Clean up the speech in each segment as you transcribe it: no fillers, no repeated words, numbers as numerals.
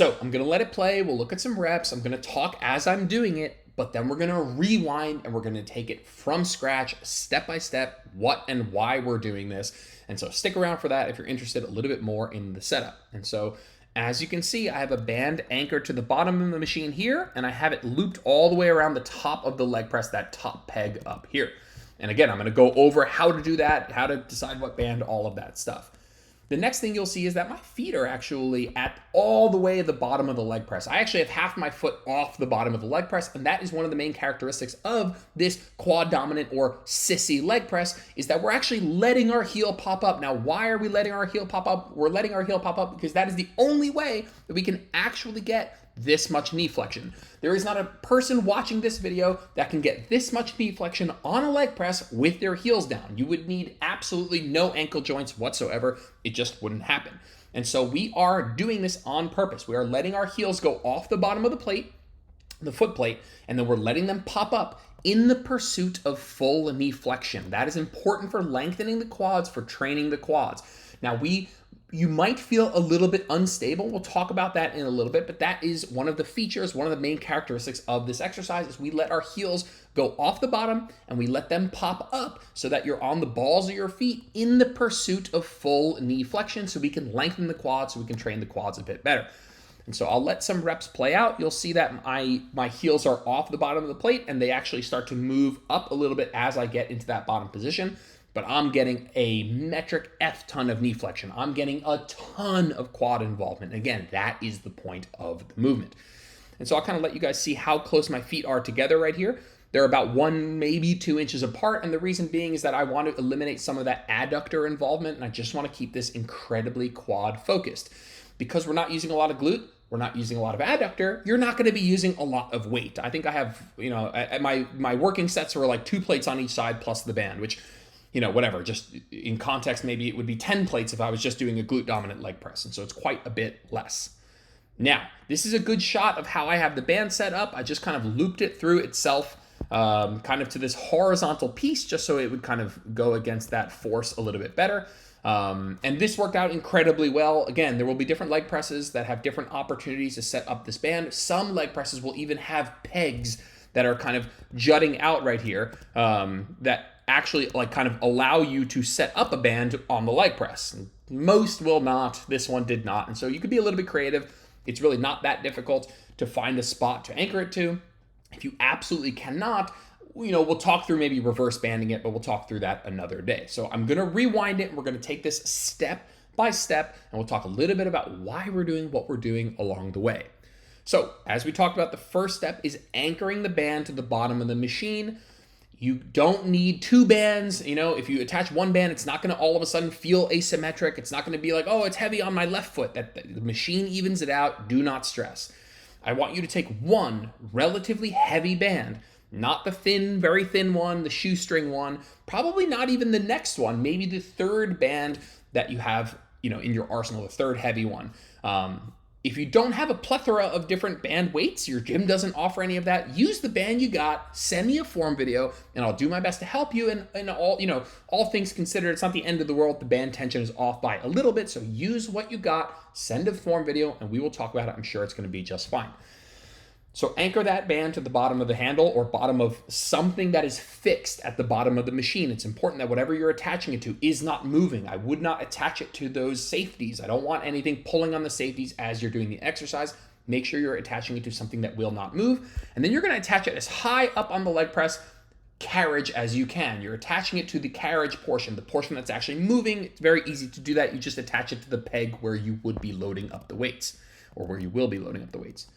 So I'm gonna let it play, we'll look at some reps, I'm gonna talk as I'm doing it, but then we're gonna rewind and we're gonna take it from scratch, step by step, what and why we're doing this. And so stick around for that if you're interested a little bit more in the setup. And so as you can see, I have a band anchored to the bottom of the machine here, and I have it looped all the way around the top of the leg press, that top peg up here. And again, I'm gonna go over how to do that, how to decide what band, all of that stuff. The next thing you'll see is that my feet are actually at all the way at the bottom of the leg press. I actually have half my foot off the bottom of the leg press, and that is one of the main characteristics of this quad dominant or sissy leg press, is that we're actually letting our heel pop up. Now, why are we letting our heel pop up? We're letting our heel pop up because that is the only way that we can actually get this much knee flexion. There is not a person watching this video that can get this much knee flexion on a leg press with their heels down. You would need absolutely no ankle joints whatsoever. It just wouldn't happen. And so we are doing this on purpose. We are letting our heels go off the bottom of the plate, the foot plate, and then we're letting them pop up in the pursuit of full knee flexion. That is important for lengthening the quads, for training the quads. Now you might feel a little bit unstable. We'll talk about that in a little bit, but that is one of the features, one of the main characteristics of this exercise is we let our heels go off the bottom and we let them pop up so that you're on the balls of your feet in the pursuit of full knee flexion so we can lengthen the quads, so we can train the quads a bit better. And so I'll let some reps play out. You'll see that my heels are off the bottom of the plate and they actually start to move up a little bit as I get into that bottom position. But I'm getting a metric F ton of knee flexion. I'm getting a ton of quad involvement. And again, that is the point of the movement. And so I'll kind of let you guys see how close my feet are together right here. They're about 1, maybe 2 inches apart. And the reason being is that I want to eliminate some of that adductor involvement. And I just want to keep this incredibly quad focused. Because we're not using a lot of glute, we're not using a lot of adductor, you're not going to be using a lot of weight. I think I have, my working sets are like 2 plates on each side plus the band, which, whatever, just in context, maybe it would be 10 plates if I was just doing a glute dominant leg press. And so it's quite a bit less. Now, this is a good shot of how I have the band set up. I just kind of looped it through itself, kind of to this horizontal piece, just so it would kind of go against that force a little bit better. And this worked out incredibly well. Again, there will be different leg presses that have different opportunities to set up this band. Some leg presses will even have pegs that are kind of jutting out right here, that actually like kind of allow you to set up a band on the leg press. Most will not. This one did not. And so you could be a little bit creative. It's really not that difficult to find a spot to anchor it to. If you absolutely cannot, we'll talk through maybe reverse banding it, but we'll talk through that another day. So I'm going to rewind it. And we're going to take this step by step, and we'll talk a little bit about why we're doing what we're doing along the way. So as we talked about, the first step is anchoring the band to the bottom of the machine. You don't need 2 bands. If you attach 1 band, it's not going to all of a sudden feel asymmetric. It's not going to be like, oh, it's heavy on my left foot. That the machine evens it out. Do not stress. I want you to take 1 relatively heavy band, not the thin, very thin one, the shoestring one, probably not even the next one, maybe the 3rd band that you have, in your arsenal, the 3rd heavy one. If you don't have a plethora of different band weights, your gym doesn't offer any of that, use the band you got, send me a form video, and I'll do my best to help you. And all things considered, it's not the end of the world. The band tension is off by a little bit, so use what you got, send a form video, and we will talk about it. I'm sure it's going to be just fine. So anchor that band to the bottom of the handle or bottom of something that is fixed at the bottom of the machine. It's important that whatever you're attaching it to is not moving. I would not attach it to those safeties. I don't want anything pulling on the safeties as you're doing the exercise. Make sure you're attaching it to something that will not move. And then you're going to attach it as high up on the leg press carriage as you can. You're attaching it to the carriage portion, the portion that's actually moving. It's very easy to do that. You just attach it to the peg where you would be loading up the weights, or where you will be loading up the weights.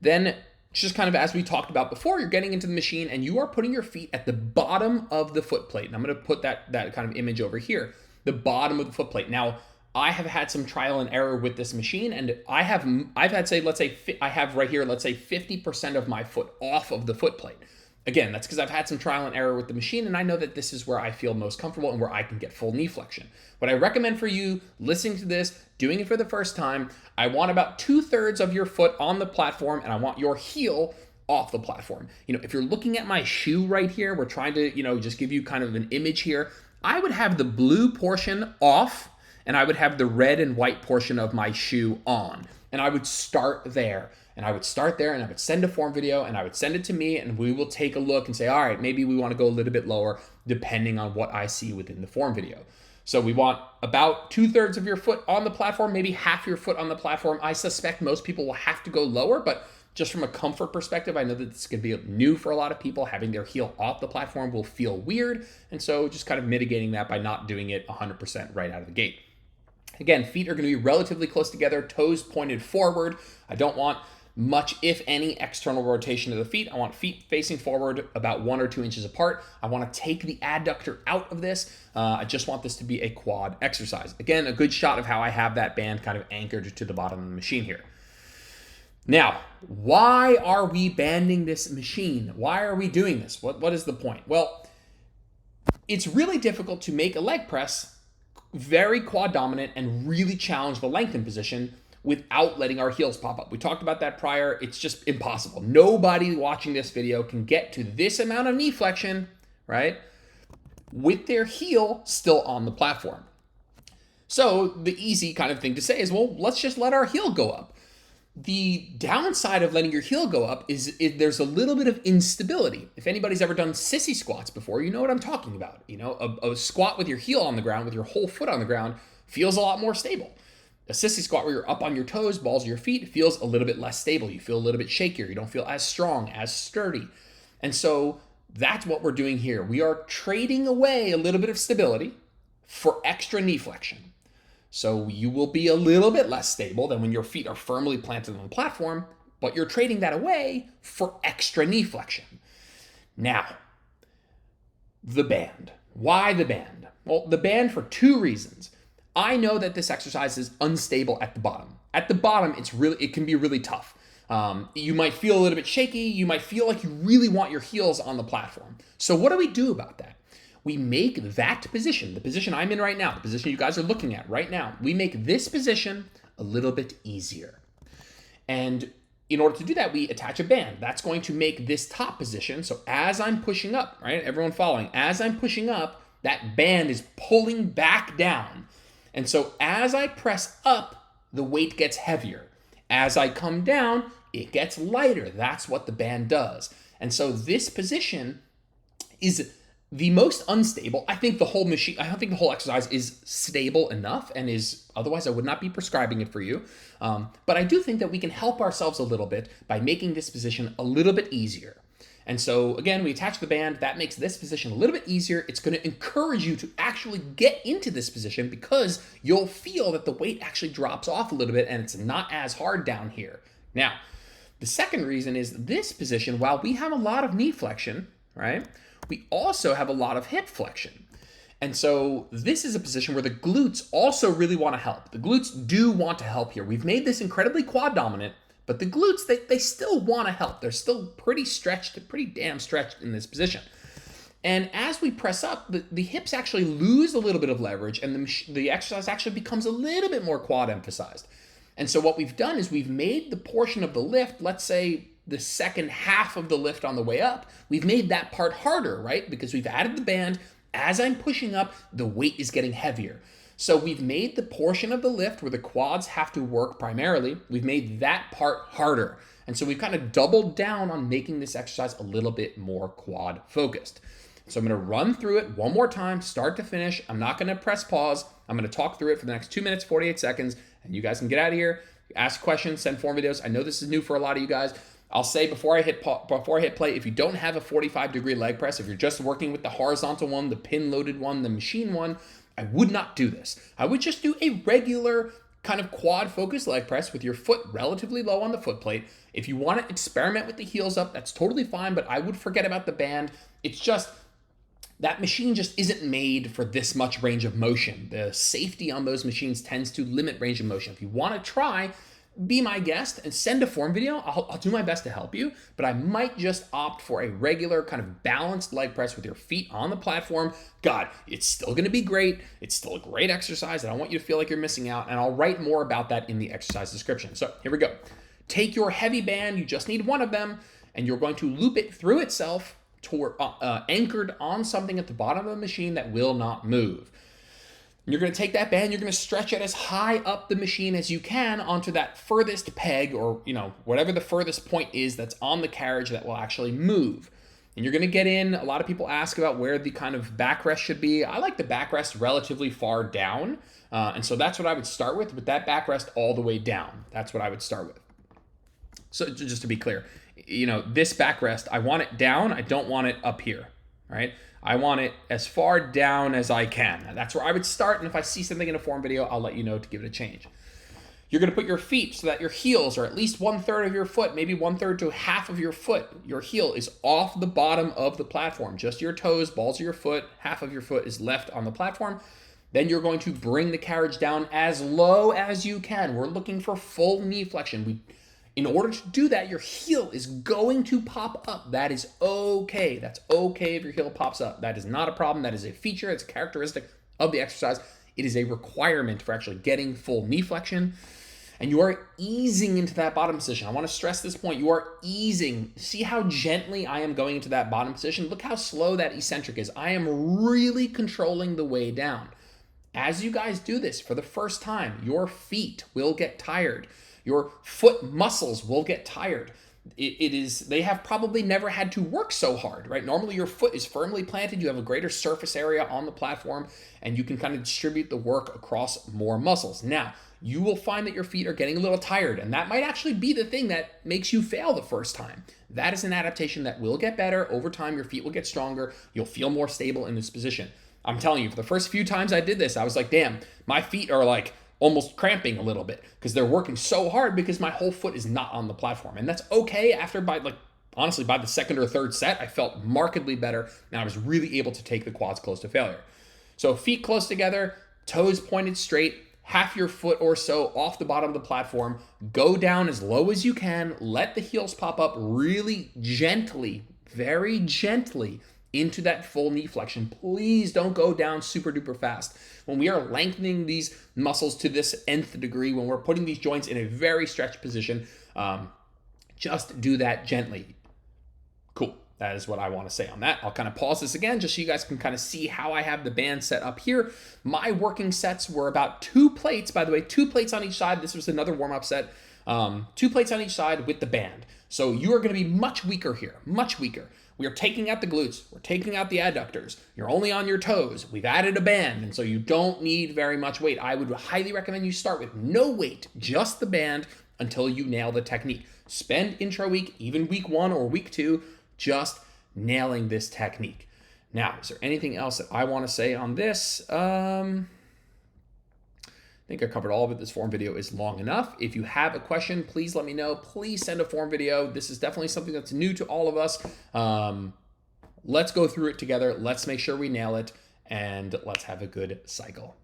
Then, just kind of as we talked about before, you're getting into the machine and you are putting your feet at the bottom of the foot plate. And I'm going to put that kind of image over here, the bottom of the foot plate. Now, I have had some trial and error with this machine, and I've had, I have right here, let's say 50% of my foot off of the foot plate. Again, that's because I've had some trial and error with the machine, and I know that this is where I feel most comfortable and where I can get full knee flexion. What I recommend for you listening to this, doing it for the first time, I want about 2/3 of your foot on the platform, and I want your heel off the platform. If you're looking at my shoe right here, we're trying to, just give you kind of an image here. I would have the blue portion off, and I would have the red and white portion of my shoe on. And I would start there. And I would start there and I would send a form video and I would send it to me and we will take a look and say, all right, maybe we want to go a little bit lower depending on what I see within the form video. So we want about 2/3 of your foot on the platform, maybe half your foot on the platform. I suspect most people will have to go lower, but just from a comfort perspective, I know that this could be new for a lot of people. Having their heel off the platform will feel weird. And so just kind of mitigating that by not doing it 100% right out of the gate. Again, feet are going to be relatively close together, toes pointed forward. I don't want much, if any, external rotation of the feet. I want feet facing forward about 1 or 2 inches apart. I want to take the adductor out of this. I just want this to be a quad exercise. Again, a good shot of how I have that band kind of anchored to the bottom of the machine here. Now, why are we banding this machine? Why are we doing this? What is the point? Well, it's really difficult to make a leg press very quad dominant and really challenge the lengthen position without letting our heels pop up. We talked about that prior. It's just impossible. Nobody watching this video can get to this amount of knee flexion, right, with their heel still on the platform. So the easy kind of thing to say is, well, let's just let our heel go up. The downside of letting your heel go up is there's a little bit of instability. If anybody's ever done sissy squats before, you know what I'm talking about. You know, a squat with your heel on the ground, with your whole foot on the ground, feels a lot more stable. A sissy squat where you're up on your toes, balls of your feet, feels a little bit less stable. You feel a little bit shakier. You don't feel as strong, as sturdy. And so that's what we're doing here. We are trading away a little bit of stability for extra knee flexion. So you will be a little bit less stable than when your feet are firmly planted on the platform, but you're trading that away for extra knee flexion. Now, the band. Why the band? Well, the band for 2 reasons. I know that this exercise is unstable at the bottom. At the bottom, it can be really tough. You might feel a little bit shaky. You might feel like you really want your heels on the platform. So what do we do about that? We make that position, the position I'm in right now, the position you guys are looking at right now, we make this position a little bit easier. And in order to do that, we attach a band. That's going to make this top position. So as I'm pushing up, right, everyone following, as I'm pushing up, that band is pulling back down. And so as I press up, the weight gets heavier. As I come down, it gets lighter. That's what the band does. And so this position is the most unstable. I think the whole exercise is stable enough and is, otherwise I would not be prescribing it for you. But I do think that we can help ourselves a little bit by making this position a little bit easier. And so again, we attach the band. That makes this position a little bit easier. It's going to encourage you to actually get into this position because you'll feel that the weight actually drops off a little bit and it's not as hard down here. Now, the second reason is this position, while we have a lot of knee flexion, right, we also have a lot of hip flexion. And so this is a position where the glutes also really want to help. The glutes do want to help here. We've made this incredibly quad dominant, but the glutes, they still want to help. They're still pretty stretched, pretty damn stretched in this position. And as we press up, the hips actually lose a little bit of leverage and the exercise actually becomes a little bit more quad emphasized. And so what we've done is we've made the portion of the lift, let's say the second half of the lift on the way up, we've made that part harder, right? Because we've added the band. As I'm pushing up, the weight is getting heavier. So we've made the portion of the lift where the quads have to work primarily, we've made that part harder. And so we've kind of doubled down on making this exercise a little bit more quad focused. So I'm going to run through it one more time, start to finish. I'm not going to press pause. I'm going to talk through it for the next 2 minutes, 48 seconds, and you guys can get out of here, ask questions, send form videos. I know this is new for a lot of you guys. I'll say before I hit play, if you don't have a 45-degree leg press, if you're just working with the horizontal one, the pin-loaded one, the machine one, I would not do this. I would just do a regular kind of quad-focused leg press with your foot relatively low on the foot plate. If you want to experiment with the heels up, that's totally fine, but I would forget about the band. It's just that machine just isn't made for this much range of motion. The safety on those machines tends to limit range of motion. If you want to try, be my guest and send a form video. I'll do my best to help you, but I might just opt for a regular kind of balanced leg press with your feet on the platform. God, it's still going to be great. It's still a great exercise. I don't want you to feel like you're missing out, and I'll write more about that in the exercise description. So here we go. Take your heavy band. You just need one of them, and you're going to loop it through itself anchored on something at the bottom of the machine that will not move. You're going to take that band, you're going to stretch it as high up the machine as you can onto that furthest peg, or, you know, whatever the furthest point is that's on the carriage that will actually move. And you're going to get in. A lot of people ask about where the kind of backrest should be. I like the backrest relatively far down. And so that's what I would start with that backrest all the way down. That's what I would start with. So just to be clear, you know, this backrest, I want it down. I don't want it up here, right? I want it as far down as I can. That's where I would start. And if I see something in a form video, I'll let you know to give it a change. You're going to put your feet so that your heels are at least 1/3 of your foot, maybe 1/3 to half of your foot. Your heel is off the bottom of the platform. Just your toes, balls of your foot, half of your foot is left on the platform. Then you're going to bring the carriage down as low as you can. We're looking for full knee flexion. In order to do that, your heel is going to pop up. That is okay. That's okay if your heel pops up. That is not a problem. That is a feature. It's a characteristic of the exercise. It is a requirement for actually getting full knee flexion. And you are easing into that bottom position. I want to stress this point. You are easing. See how gently I am going into that bottom position? Look how slow that eccentric is. I am really controlling the way down. As you guys do this for the first time, your feet will get tired. Your foot muscles will get tired. They have probably never had to work so hard, right? Normally your foot is firmly planted. You have a greater surface area on the platform, and you can kind of distribute the work across more muscles. Now, you will find that your feet are getting a little tired, and that might actually be the thing that makes you fail the first time. That is an adaptation that will get better. Over time, your feet will get stronger. You'll feel more stable in this position. I'm telling you, for the first few times I did this, I was like, damn, my feet are like almost cramping a little bit because they're working so hard because my whole foot is not on the platform. And that's okay. After honestly, by the second or third set, I felt markedly better, and I was really able to take the quads close to failure. So feet close together, toes pointed straight, half your foot or so off the bottom of the platform. Go down as low as you can. Let the heels pop up really gently, very gently, into that full knee flexion. Please don't go down super duper fast. When we are lengthening these muscles to this nth degree, when we're putting these joints in a very stretched position, just do that gently. Cool. That is what I want to say on that. I'll kind of pause this again just so you guys can kind of see how I have the band set up here. My working sets were about 2 plates. By the way, 2 plates on each side. This was another warm-up set. 2 plates on each side with the band. So you are going to be much weaker here, much weaker. We are taking out the glutes. We're taking out the adductors. You're only on your toes. We've added a band, and so you don't need very much weight. I would highly recommend you start with no weight, just the band, until you nail the technique. Spend intro week, even week 1 or week 2, just nailing this technique. Now, is there anything else that I want to say on this? I think I covered all of it. This form video is long enough. If you have a question, please let me know. Please send a form video. This is definitely something that's new to all of us. Let's go through it together. Let's make sure we nail it, and let's have a good cycle.